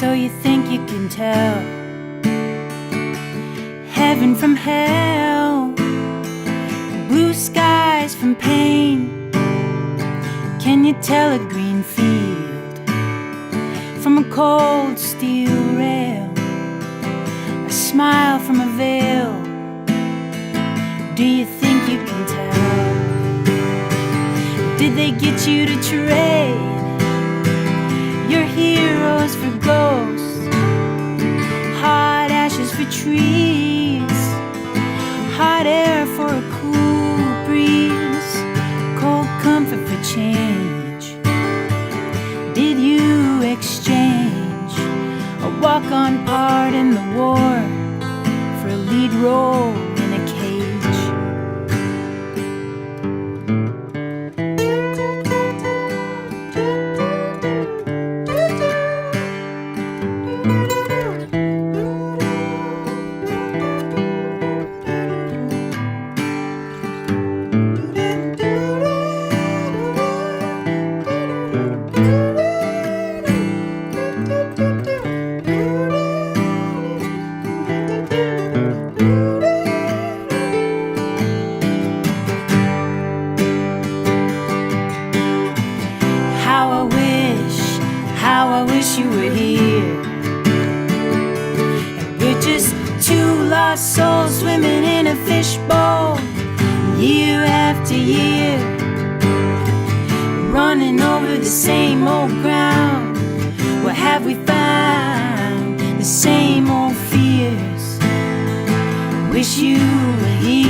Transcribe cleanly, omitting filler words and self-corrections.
So you think you can tell heaven from hell, blue skies from pain? Can you tell a green field from a cold steel rail, a smile from a veil? Do you think you can tell? Did they get you to trade your heroes for ghosts, hot ashes for trees, hot air for a cool breeze, cold comfort for change? Did you exchange a walk-on part in the war for a lead role in a cage? How I wish you were here. And we're just two lost souls swimming in a fishbowl, year after year, running over the same old ground. What have we found? The same old fears. Wish you were here.